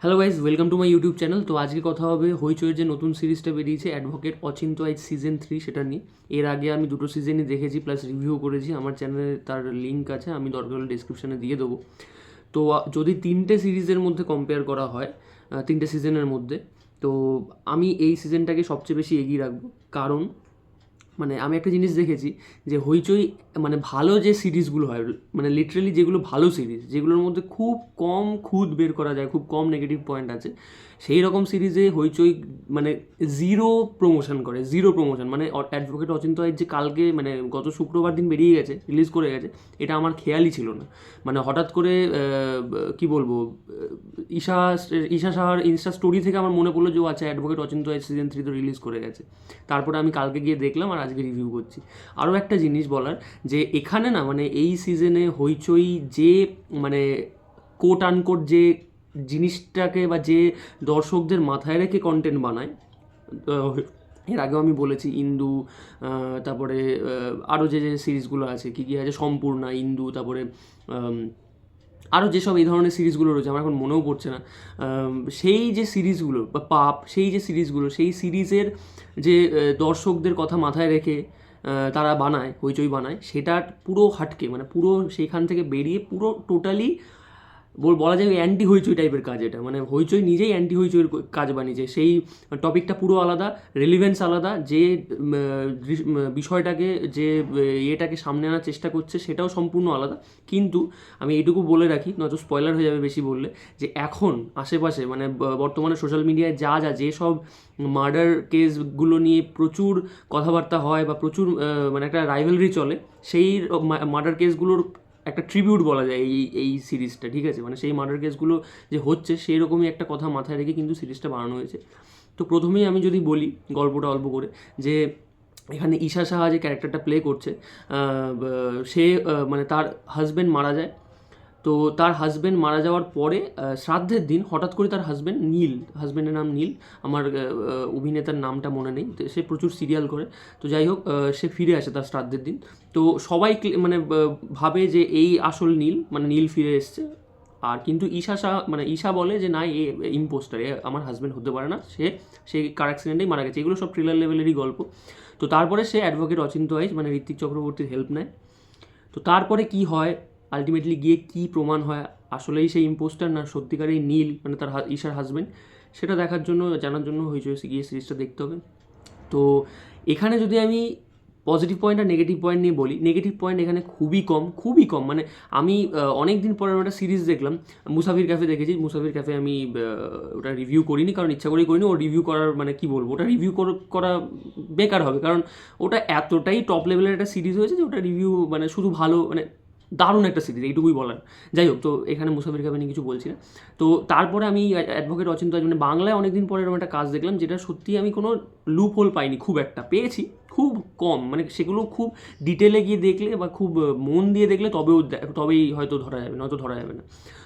Hello guys, welcome to my YouTube channel. তো আজকে কথা হবে হইচইয়ের যে নতুন সিরিজটা বেরিয়েছে অ্যাডভোকেট অচিন্ত আইচ সিজন 3, সেটা নিয়ে। এর আগে আমি দুটো সিজনই দেখেছি, প্লাস রিভিউ করেছি। আমার চ্যানেলে তার লিঙ্ক আছে, আমি দরকার হলে ডিসক্রিপশানে দিয়ে দেবো। তো যদি তিনটে সিরিজের মধ্যে কম্পেয়ার করা হয়, তিনটে সিজনের মধ্যে, তো আমি এই সিজনটাকে সবচেয়ে বেশি এগিয়ে রাখবো। কারণ মানে আমি একটা জিনিস দেখেছি যে হইচই মানে ভালো যে সিরিজগুলো হয়, মানে লিটারেলি যেগুলো ভালো সিরিজ, যেগুলোর মধ্যে খুব কম খুঁত বের করা যায়, খুব কম নেগেটিভ পয়েন্ট আছে, সেই রকম সিরিজে হইচই মানে জিরো প্রমোশন করে, জিরো প্রমোশন। মানে অ্যাডভোকেট অচিন্ত আইচ যে কালকে মানে গত শুক্রবার দিন বেরিয়ে গেছে, রিলিজ করে গেছে, এটা আমার খেয়ালই ছিল না। মানে হঠাৎ করে কি বলবো, ঈশা ঈশা সাহার ইনস্টা স্টোরি থেকে আমার মনে পড়লো যে ও আচ্ছা, অ্যাডভোকেট অচিন্ত আইচ সিজন 3 তো রিলিজ করে গেছে। তারপরে আমি কালকে গিয়ে দেখলাম আর আজকে রিভিউ করছি। আরও একটা জিনিস বলার, যে এখানে না মানে এই সিজনে হইচই যে মানে কোট আনকোট যে জিনিসটাকে বা যে দর্শকদের মাথায় রেখে কন্টেন্ট বানায়, এর আগেও আমি বলেছি ইন্দু, তারপরে আরও যে যে সিরিজগুলো আছে, কী কী আছে, সম্পূর্ণা, ইন্দু, তারপরে আরও যেসব এই ধরনের সিরিজগুলো রয়েছে, আমার এখন মনেও পড়ছে না, সেই যে সিরিজগুলো বা পাপ, সেই যে সিরিজগুলো, সেই সিরিজের যে দর্শকদের কথা মাথায় রেখে তারা বানায়, হইচই বানায়, সেটা পুরো হাটকে মানে পুরো সেইখান থেকে বেরিয়ে পুরো টোটালি বলা যায় অ্যান্টি হইচই টাইপের কাজ। এটা মানে হইচই নিজেই অ্যান্টি হইচইয়ের কাজ বানিয়েছে। সেই টপিকটা পুরো আলাদা, রেলিভেন্স আলাদা, যে বিষয়টাকে যে ইয়েটাকে সামনে আনার চেষ্টা করছে সেটাও সম্পূর্ণ আলাদা। কিন্তু আমি এইটুকু বলে রাখি, নয়তো স্পয়লার হয়ে যাবে বেশি বললে, যে এখন আশেপাশে মানে বর্তমানে সোশ্যাল মিডিয়ায় যেসব মার্ডার কেসগুলো নিয়ে প্রচুর কথাবার্তা হয় বা প্রচুর মানে একটা রাইভেলরি চলে, সেই মার্ডার কেসগুলোর একটা ট্রিবিউট বলা যায় এই সিরিজটা, ঠিক আছে? মানে সেই মার্ডার কেসগুলো যে হচ্ছে, সেই রকমই একটা কথা মাথায় রেখে কিন্তু সিরিজটা বানানো হয়েছে। তো প্রথমেই আমি যদি বলি গল্পটা অল্প করে, যে এখানে ঈশা সাহা যে ক্যারেক্টারটা প্লে করছে, সে মানে তার হাজব্যান্ড মারা যায়। তো তার হাজব্যান্ড মারা যাওয়ার পরে শ্রাদ্ধের দিন হঠাৎ করে তার হাজব্যান্ডের নাম নীল, আমার অভিনেতার নামটা মনে নেই, তো সে প্রচুর সিরিয়াল করে। তো যাই হোক, সে ফিরে আসে তার শ্রাদ্ধের দিন। তো সবাই মানে ভাবে যে এই আসল নীল, মানে নীল ফিরে এসছে। আর কিন্তু ঈশা বলে যে না, এ ইম্পোস্টার, এ আমার হাজব্যান্ড হতে পারে না, সেই কার অ্যাক্সিডেন্টেই মারা গেছে। এগুলো সব থ্রিলার লেভেলেরই গল্প। তো তারপরে সে অ্যাডভোকেট অচিন্ত আইচ মানে ঋত্বিক চক্রবর্তীর হেল্প নেয়। তো তারপরে কি হয়, আলটিমেটলি গিয়ে কি প্রমাণ হয়, আসলেই সেই ইম্পোস্টার না সত্যিকারেই নীল মানে তার ঈশার হাজব্যান্ড, সেটা দেখার জন্য, জানার জন্য হইচই গিয়ে সিরিজটা দেখতে হবে। তো এখানে যদি আমি পজিটিভ পয়েন্ট আর নেগেটিভ পয়েন্ট নিয়ে বলি, নেগেটিভ পয়েন্ট এখানে খুবই কম, খুবই কম। মানে আমি অনেক দিন পরে একটা সিরিজ দেখলাম, মুসাফির ক্যাফে দেখেছি। মুসাফির ক্যাফে আমি ওটা রিভিউ করিনি, কারণ ইচ্ছা করেই করিনি। ও রিভিউ করার মানে কী বলবো, ওটা রিভিউ করা বেকার হবে, কারণ ওটা এতটাই টপ লেভেলের একটা সিরিজ হয়েছে যে ওটা রিভিউ মানে শুধু ভালো মানে দারুণ একটা সিরিজ, এইটুকুই বলার। যাই হোক, তো এখানে মুসাফির ক্যাফে নিয়ে কিছু বলছি না। তো তারপরে আমি অ্যাডভোকেট অচিন্ত আইচ মানে বাংলায় অনেকদিন পরে এরকম একটা কাজ দেখলাম, যেটা সত্যি আমি কোনো লুপ হোল পাইনি, খুব একটা পেয়েছি, খুব কম। মানে সেগুলো খুব ডিটেলে গিয়ে দেখলে বা খুব মন দিয়ে দেখলে তবেই হয়তো ধরা যাবে, নয়তো ধরা যাবে না।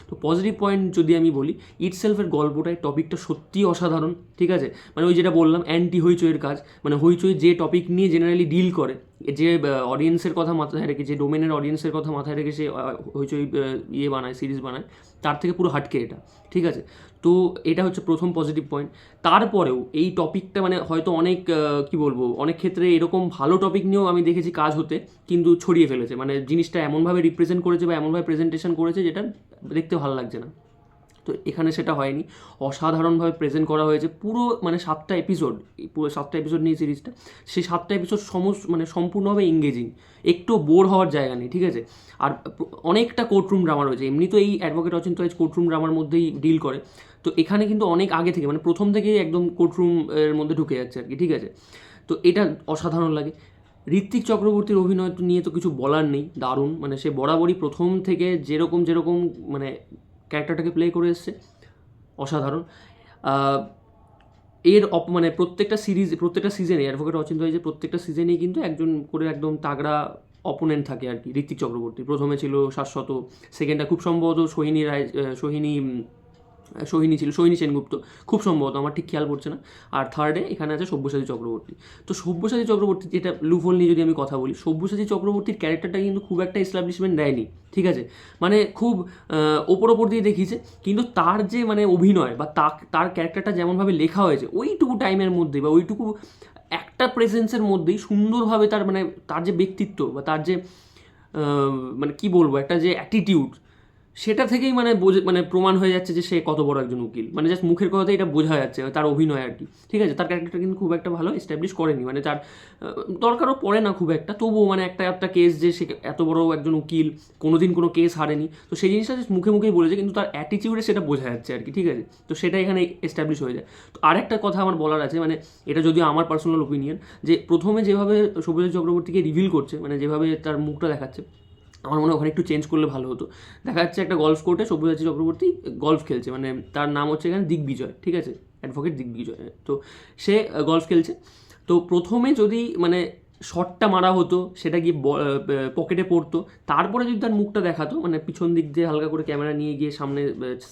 তো পজিটিভ পয়েন্ট যদি আমি বলি, ইটসেলফের গল্পটায় টপিকটা সত্যিই অসাধারণ, ঠিক আছে? মানে ওই যেটা বললাম, অ্যান্টি হইচইয়ের কাজ, মানে হইচই যে টপিক নিয়ে জেনারেলি ডিল করে, যে অডিয়েন্সের কথা মাথায় রেখে, যে ডোমেনের অডিয়েন্সের কথা মাথায় রেখে সে হইচই ইয়ে বানায়, সিরিজ বানায়, তার থেকে পুরো হাটকে এটা, ঠিক আছে? তো এটা হচ্ছে প্রথম পজিটিভ পয়েন্ট। তারপরেও এই টপিকটা মানে হয়তো অনেক কী বলবো, অনেক ক্ষেত্রে এরকম ভালো টপিক নিয়েও আমি দেখেছি কাজ হতে, কিন্তু ছড়িয়ে ফেলেছে, মানে জিনিসটা এমনভাবে রিপ্রেজেন্ট করেছে বা এমনভাবে প্রেজেন্টেশন করেছে যেটা দেখতে ভালো লাগছে না। তো এখানে সেটা হয়নি, অসাধারণভাবে প্রেজেন্ট করা হয়েছে। পুরো মানে 7টা এপিসোড, পুরো 7টা এপিসোড নিয়ে সিরিজটা, সেই 7টা এপিসোড মানে সম্পূর্ণভাবে এঙ্গেজিং, একটু বোর হওয়ার জায়গা নেই, ঠিক আছে? আর অনেকটা কোর্টরুম ড্রামা রয়েছে, এমনি তো এই অ্যাডভোকেট অচিন্ত আইচ কোর্টরুম ড্রামার মধ্যেই ডিল করে, তো এখানে কিন্তু অনেক আগে থেকে মানে প্রথম থেকেই একদম কোর্টরুম এর মধ্যে ঢুকে যাচ্ছে আর কি, ঠিক আছে? তো এটা অসাধারণ লাগে। ঋত্বিক চক্রবর্তীর অভিনয় নিয়ে তো কিছু বলার নেই, দারুণ। মানে সে বরাবরই প্রথম থেকে যেরকম যেরকম মানে ক্যারেক্টারটাকে প্লে করে এসছে, অসাধারণ। মানে প্রত্যেকটা সিজনে অ্যাডভোকেট অচিন্ত আইচের প্রত্যেকটা সিজনেই কিন্তু একজন করে একদম তাগড়া অপোনেন্ট থাকে আর কি। ঋত্বিক চক্রবর্তী প্রথমে ছিল শাশ্বত, সেকেন্ডটা খুব সম্ভবত সোহিনী সোহিনী সেনগুপ্ত খুব সম্ভবত, আমার ঠিক খেয়াল পড়ছে না। আর থার্ডে এখানে আছে সব্যসাচী চক্রবর্তী। তো সব্যসাচী চক্রবর্তী, যেটা লুফল নিয়ে যদি আমি কথা বলি, সব্যসাচী চক্রবর্তীর ক্যারেক্টারটা কিন্তু খুব একটা এস্টাবলিশমেন্ট দেয়নি, ঠিক আছে, মানে খুব ওপর দিয়ে দেখিয়েছে, কিন্তু তার যে মানে অভিনয় বা তার ক্যারেক্টারটা যেমনভাবে লেখা হয়েছে ওইটুকু টাইমের মধ্যে বা ওইটুকু একটা প্রেজেন্সের মধ্যেই সুন্দরভাবে তার যে ব্যক্তিত্ব বা তার যে মানে কি বলবো, একটা যে অ্যাটিটিউড, সেটা থেকেই মানে প্রমাণ হয়ে যাচ্ছে যে সে কত বড় একজন উকিল। মানে জাস্ট মুখের কথাতে এটা বোঝা যাচ্ছে, তার অভিনয় আর কি, ঠিক আছে। তার ক্যারেক্টারটা কিন্তু খুব একটা ভালো এস্টাবলিশ করেনি, মানে তার দরকারও পড়ে না খুব একটা, তবুও মানে একটা কেস যে সে এত বড় একজন উকিল, কোনোদিন কোনো কেস হারেনি, তো সেই জিনিসটা জাস্ট মুখেই বলেছে, কিন্তু তার অ্যাটিটিউডে সেটা বোঝা যাচ্ছে আর কি, ঠিক আছে। তো সেটা এখানে এস্টাবলিশ হয়ে যায়। তো আরেকটা কথা আমার বলার আছে, মানে এটা যদিও আমার পার্সোনাল ওপিনিয়ন, যে প্রথমে যেভাবে সব্যসাচী চক্রবর্তীকে রিভিল করছে, মানে যেভাবে তার মুখটা দেখাচ্ছে, আমার মনে হয় ওখানে একটু চেঞ্জ করলে ভালো হতো। দেখা যাচ্ছে একটা গলফ কোর্টে সব্যসাচী চক্রবর্তী গলফ খেলছে, মানে তার নাম হচ্ছে এখানে দিগ্বিজয়, ঠিক আছে, অ্যাডভোকেট দিগ্বিজয়। তো সে গলফ খেলছে। তো প্রথমে যদি মানে শটটা মারা হতো, সেটা গিয়ে পকেটে পড়তো, তারপরে যদি তার মুখটা দেখাতো, মানে পিছন দিক দিয়ে হালকা করে ক্যামেরা নিয়ে গিয়ে সামনে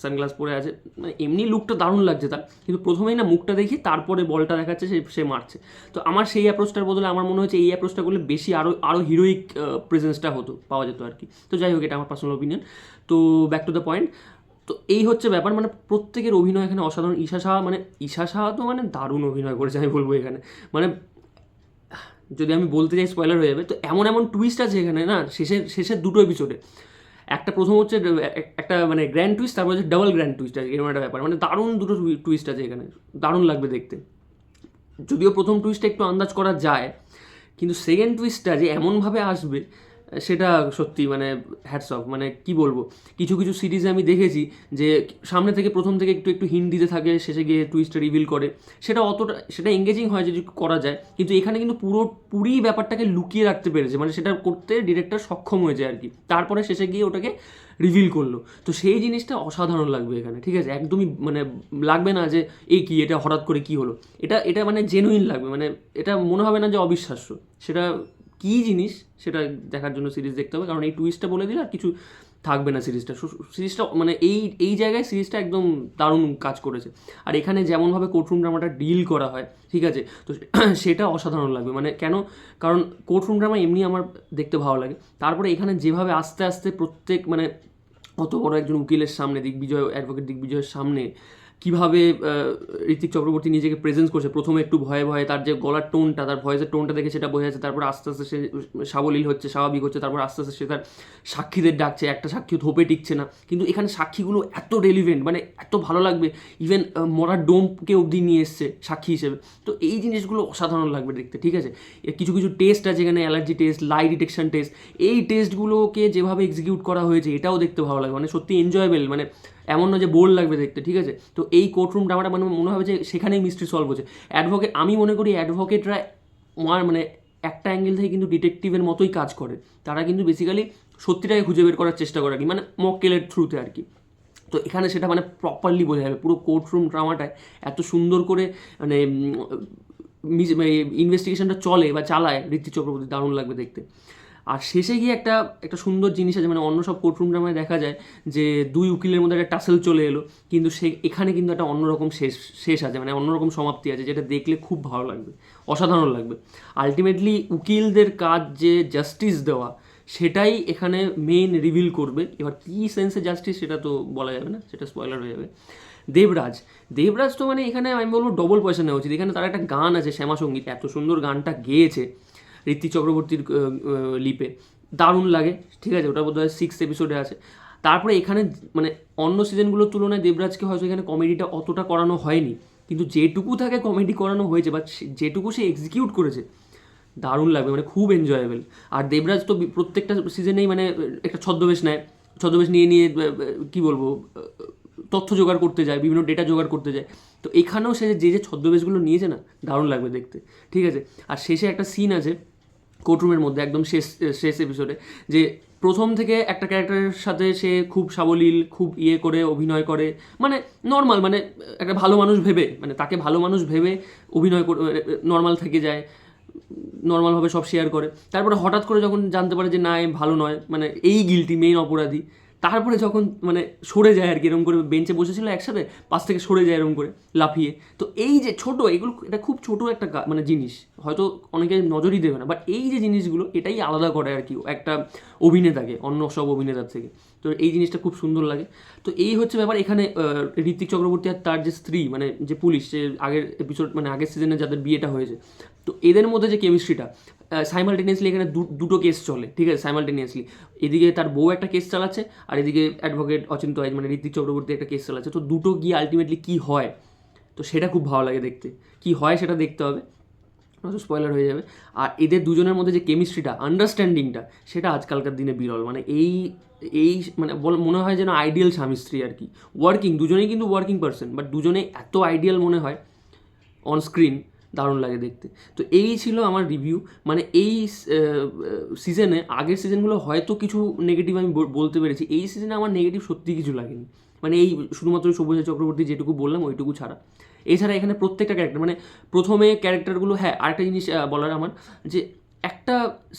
সানগ্লাস পরে আছে, মানে এমনি লুকটা দারুণ লাগছে তার, কিন্তু প্রথমেই না মুখটা দেখি তারপরে বলটা দেখাচ্ছে, সে মারছে। তো আমার সেই অ্যাপ্রোচটার বদলে আমার মনে হচ্ছে এই অ্যাপ্রোচটা করলে বেশি আরও হিরোইক প্রেজেন্সটা পাওয়া যেত আর কি। তো যাই হোক, এটা আমার পার্সোনাল ওপিনিয়ন। তো ব্যাক টু দ্য পয়েন্ট। তো এই হচ্ছে ব্যাপার, মানে প্রত্যেকের অভিনয় এখানে অসাধারণ। ঈশা সাহা তো মানে দারুণ অভিনয় করেছে আমি বলবো এখানে, মানে যদি আমি বলতে যাই স্পয়লার হয়ে যাবে। তো এমন টুইস্ট আছে এখানে না, শেষের দুটো এপিসোডে, একটা প্রথম হচ্ছে একটা মানে গ্র্যান্ড টুইস্ট, তারপর হচ্ছে ডাবল গ্র্যান্ড টুইস্ট আছে, এরকম একটা ব্যাপার, মানে দারুণ দুটো টুইস্ট আছে এখানে, দারুণ লাগবে দেখতে। যদিও প্রথম টুইস্টটা একটু আন্দাজ করা যায়, কিন্তু সেকেন্ড টুইস্টটা যে এমনভাবে আসবে, সেটা সত্যি মানে হ্যাটস অফ। মানে কি বলবো, কিছু সিরিজে আমি দেখেছি যে সামনে থেকে প্রথম থেকে একটু হিন্ট দিতে থাকে, শেষে গিয়ে টুইস্টটা রিভিল করে, সেটা এঙ্গেজিং হয় যদি করা যায়, কিন্তু এখানে কিন্তু পুরোপুরি ব্যাপারটাকে লুকিয়ে রাখতে পেরেছে, মানে সেটা করতে ডিরেক্টর সক্ষম হয়েছে আর কি, তারপরে শেষে গিয়ে ওটাকে রিভিল করলো। তো সেই জিনিসটা অসাধারণ লাগবে এখানে, ঠিক আছে, একদমই মানে লাগবে না যে এটা হঠাৎ করে কি হলো, এটা মানে জেনুইন লাগবে, মানে এটা মনে হবে না যে অবিশ্বাস্য। সেটা কী জিনিস সেটা দেখার জন্য সিরিজ দেখতে হবে, কারণ এই টুইস্টটা বলে দিলে আর কিছু থাকবে না সিরিজটা মানে এই জায়গায় সিরিজটা একদম দারুণ কাজ করেছে। আর এখানে যেমনভাবে কোর্টরুম ড্রামাটা ডিল করা হয়, ঠিক আছে, তো সেটা অসাধারণ লাগবে। মানে কেন, কারণ কোর্টরুম ড্রামা এমনি আমার দেখতে ভালো লাগে, তারপরে এখানে যেভাবে আস্তে আস্তে প্রত্যেক মানে অত বড় একজন উকিলের সামনে, অ্যাডভোকেট দিগ্বিজয়ের সামনে কীভাবে ঋত্বিক চক্রবর্তী নিজেকে প্রেজেন্স করছে, প্রথমে একটু ভয়ে তার যে গলার টোনটা, তার ভয়েসের টোনটা দেখে সেটা বোঝা যাচ্ছে, তারপর আস্তে আস্তে সে সাবলীল হচ্ছে, স্বাভাবিক হচ্ছে, তারপর আস্তে আস্তে সে তার সাক্ষীদের ডাকছে, একটা সাক্ষী ধোপে টিকছে না, কিন্তু এখানে সাক্ষীগুলো এত রেলিভেন্ট, মানে এত ভালো লাগবে, ইভেন মরার ডোমকে অবধি নিয়ে এসছে সাক্ষী হিসেবে। তো এই জিনিসগুলো অসাধারণ লাগবে দেখতে, ঠিক আছে। কিছু টেস্ট আছে এখানে, অ্যালার্জি টেস্ট, লাই ডিটেকশন টেস্ট, এই টেস্টগুলোকে যেভাবে এক্সিকিউট করা হয়েছে এটাও দেখতে ভালো লাগবে, মানে সত্যি এনজয়েবল, মানে এমন না যে বোর লাগবে দেখতে, ঠিক আছে। তো এই কোর্টরুম ড্রামাটা মানে মনে হবে যে সেখানেই মিস্ট্রি সলভ হচ্ছে। আমি মনে করি অ্যাডভোকেটরা মানে একটা অ্যাঙ্গেল থেকে কিন্তু ডিটেকটিভের মতোই কাজ করে, তারা কিন্তু বেসিক্যালি সত্যিটাকে খুঁজে বের করার চেষ্টা করে আর কি, মানে মক্কেলের থ্রুতে আর কি। তো এখানে সেটা মানে প্রপারলি বোঝা যাবে, পুরো কোর্টরুম ড্রামাটায় এত সুন্দর করে মানে ইনভেস্টিগেশনটা চলে বা চালায় ঋত্বিক চক্রবর্তী, দারুণ লাগবে দেখতে। আর শেষে গিয়ে একটা সুন্দর জিনিস আছে, মানে অন্য সব কোর্টরুম ড্রামায় দেখা যায় যে দুই উকিলের মধ্যে একটা টাসেল চলে এলো, কিন্তু এখানে কিন্তু একটা অন্যরকম শেষ আছে, মানে অন্যরকম সমাপ্তি আছে, যেটা দেখলে খুব ভালো লাগবে, অসাধারণ লাগবে। আলটিমেটলি উকিলদের কাজ যে জাস্টিস দেওয়া, সেটাই এখানে মেইন রিভিল করবে। এবার কী সেন্সে জাস্টিস সেটা তো বলা যাবে না, সেটা স্পয়লার হয়ে যাবে। দেবরাজ তো মানে এখানে আমি বলবো ডবল পয়সা নেওয়া উচিত। এখানে তার একটা গান আছে শ্যামা সঙ্গীত, এত সুন্দর গানটা গেয়েছে ঋত্বিক চক্রবর্তীর লিপে, দারুণ লাগে, ঠিক আছে। ওটা বোধহয় 6th এপিসোডে আছে। তারপরে এখানে মানে অন্য সিজনগুলোর তুলনায় দেবরাজকে হয়তো এখানে কমেডিটা অতটা করানো হয়নি, কিন্তু যেটুকু তাকে কমেডি করানো হয়েছে বা যেটুকু সে এক্সিকিউট করেছে, দারুণ লাগবে, মানে খুব এনজয়েবল। আর দেবরাজ তো প্রত্যেকটা সিজনেই মানে একটা ছদ্মবেশ নিয়ে কী বলবো, তথ্য জোগাড় করতে যায়, বিভিন্ন ডেটা জোগাড় করতে যায়। তো এখানেও সে যে ছদ্মবেশগুলো নিয়েছে না, দারুণ লাগবে দেখতে, ঠিক আছে। আর শেষে একটা সিন আছে কোর্টরুমের মধ্যে, একদম শেষ এপিসোডে, যে প্রথম থেকে একটা ক্যারেক্টারের সাথে সে খুব সাবলীল, খুব করে অভিনয় করে, মানে নর্মাল, মানে একটা ভালো মানুষ ভেবে, মানে তাকে ভালো মানুষ ভেবে অভিনয় করে নর্মাল থেকে যায়, নর্মালভাবে সব শেয়ার করে। তারপরে হঠাৎ করে যখন জানতে পারে যে না, ভালো নয়, মানে এই গিল্টি, মেইন অপরাধী, তারপরে যখন মানে সরে যায় আর কি, এরকম করে বেঞ্চে বসেছিল একসাথে, পাশ থেকে সরে যায় এরকম করে লাফিয়ে। তো এই যে ছোট এগুলো, এটা খুব ছোট একটা মানে জিনিস, হয়তো অনেকে নজরই দেবে না, বাট এই যে জিনিসগুলো এটাই আলাদা করে আর কি একটা অভিনেতাকে অন্য সব অভিনেতার থেকে। তো এই জিনিসটা খুব সুন্দর লাগে। তো এই হচ্ছে ব্যাপার। এখানে ঋত্বিক চক্রবর্তী আর তার যে স্ত্রী, মানে যে পুলিশ, যে আগের এপিসোড মানে আগের সিজনে যাদের বিয়েটা হয়েছে, তো এদের মধ্যে যে কেমিস্ট্রিটা, সাইমালটেনিয়াসলি এখানে দুটো কেস চলে, ঠিক আছে, সাইমালটেনিয়াসলি। এদিকে তার বউ একটা কেস চালাচ্ছে, আর এদিকে অ্যাডভোকেট অচিন্ত আইচ মানে ঋত্বিক চক্রবর্তী একটা কেস চালাচ্ছে। তো দুটো গিয়ে আলটিমেটলি কী হয়, তো সেটা খুব ভালো লাগে দেখতে। কী হয় সেটা দেখতে হবে, নয়তো স্পয়লার হয়ে যাবে। আর এদের দুজনের মধ্যে যে কেমিস্ট্রিটা, আন্ডারস্ট্যান্ডিংটা, সেটা আজকালকার দিনে বিরল। মানে এই এই মানে মনে হয় যেন আইডিয়াল স্বামী স্ত্রী আর কি। ওয়ার্কিং, দুজনেই কিন্তু ওয়ার্কিং পার্সন, বাট দুজনেই এত আইডিয়াল মনে হয় অন স্ক্রিন, দারুণ লাগে দেখতে। তো এই ছিল আমার রিভিউ। মানে এই সিজনে, আগের সিজনগুলো হয়তো কিছু নেগেটিভ আমি বলতে পেরেছি, এই সিজনে আমার নেগেটিভ সত্যি কিছু লাগেনি। মানে এই শুধুমাত্র সব্যসাচী চক্রবর্তী যেটুকু বললাম ওইটুকু ছাড়া, এছাড়া এখানে প্রত্যেকটা ক্যারেক্টার, মানে প্রথমে ক্যারেক্টারগুলো, হ্যাঁ আরেকটা জিনিস বলার আমার, যে একটা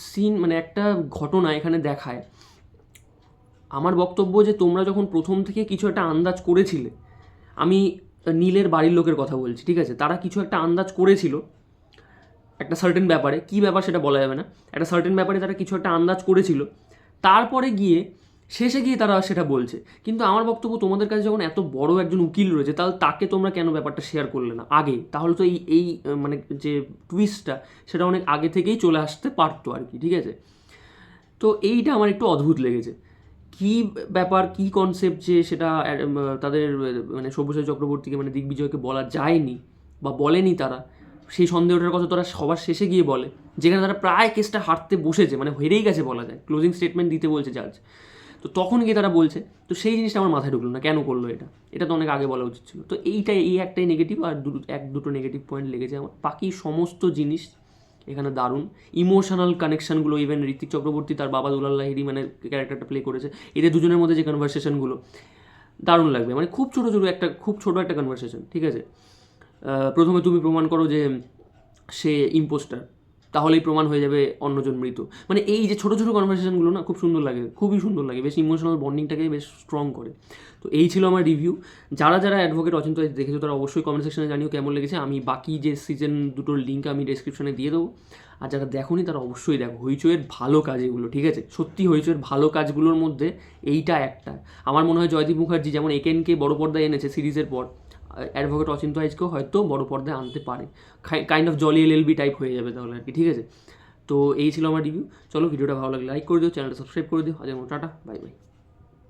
সিন মানে একটা ঘটনা এখানে দেখায়। আমার বক্তব্য যে তোমরা যখন প্রথম থেকে কিছু একটা আন্দাজ করেছিলে, আমি নীলের বাড়ির লোকের কথা বলছি, ঠিক আছে, তারা কিছু একটা আন্দাজ করেছিল একটা সার্টেন ব্যাপারে, কী ব্যাপার সেটা বলা যাবে না, একটা সার্টেন ব্যাপারে তারা কিছু একটা আন্দাজ করেছিল, তারপরে গিয়ে শেষে গিয়ে তারা সেটা বলছে। কিন্তু আমার বক্তব্য, তোমাদের কাছে যখন এত বড় একজন উকিল রয়েছে, তাহলে তাকে তোমরা কেন ব্যাপারটা শেয়ার করলে না আগে? তাহলে তো এই এই মানে যে টুইস্টটা, সেটা অনেক আগে থেকেই চলে আসতে পারতো আর কি, ঠিক আছে। তো এইটা আমার একটু অদ্ভুত লেগেছে। কী ব্যাপার, কী কনসেপ্ট যে সেটা তাদের মানে সব্যসাচী চক্রবর্তীকে মানে দিগ্বিজয়কে বলা যায়নি বা বলেনি তারা, সেই সন্দেহটার কথা তারা সবার শেষে গিয়ে বলে, যেখানে তারা প্রায় কেসটা হারতে বসেছে, মানে হেরেই গেছে বলা যায়, ক্লোজিং স্টেটমেন্ট দিতে বলছে জাজ, তো তখন গিয়ে তারা বলছে। তো সেই জিনিসটা আমার মাথায় ঢুকলো না, কেন করলো এটা, এটা তো অনেক আগে বলা উচিত ছিল। তো এইটাই, এই একটাই নেগেটিভ, আর দুটো নেগেটিভ পয়েন্ট লেগেছে আমার। বাকি সমস্ত জিনিস এখানে দারুণ। ইমোশনাল কানেকশানগুলো, ইভেন ঋত্বিক চক্রবর্তী তার বাবা দুলাল লাহিড়ী মানে ক্যারেক্টারটা প্লে করেছে, এদের দুজনের মধ্যে যে কনভারসেশনগুলো দারুণ লাগবে। মানে খুব ছোটো একটা কনভারসেশন, ঠিক আছে। প্রথমে তুমি প্রমাণ করো যে সে ইম্পোস্টার, তাহলেই প্রমাণ হয়ে যাবে অন্যজন মৃত। মানে এই যে ছোটো ছোটো কনভারসেশনগুলো না, খুব সুন্দর লাগে, খুবই সুন্দর লাগে, বেশ ইমোশনাল বন্ডিংটাকে বেশ স্ট্রং করে। তো এই ছিল আমার রিভিউ। যারা যারা অ্যাডভোকেট অচিন্ত দেখেছো তারা অবশ্যই কমেন্ট সেকশনে জানিও কেমন লেগেছে। আমি বাকি যে সিজন দুটোর লিঙ্ক আমি ডেসক্রিপশনে দিয়ে দেবো। আর যারা দেখোনি তারা অবশ্যই দেখো, হইচইয়ের ভালো কাজ এগুলো, ঠিক আছে, সত্যি হইচইয়ের ভালো কাজগুলোর মধ্যে এইটা একটা। আমার মনে হয় জয়দীপ মুখার্জি যেমন একেনকে বড় পর্দায় এনেছে সিরিজের পর, অ্যাডভোকেট অচিন্ত আইচকেও হয়তো বড় পর্দায় আনতে পারে। Kind of Jolly LLB type হয়ে যাবে তাহলে আর কি, ঠিক আছে। তো এই ছিল আমার রিভিউ। চলো, ভিডিওটা ভালো লাগলে লাইক করে দিও, চ্যানেলটা সাবস্ক্রাইব করে দিও। আজকের মতো টাটা, বাই বাই।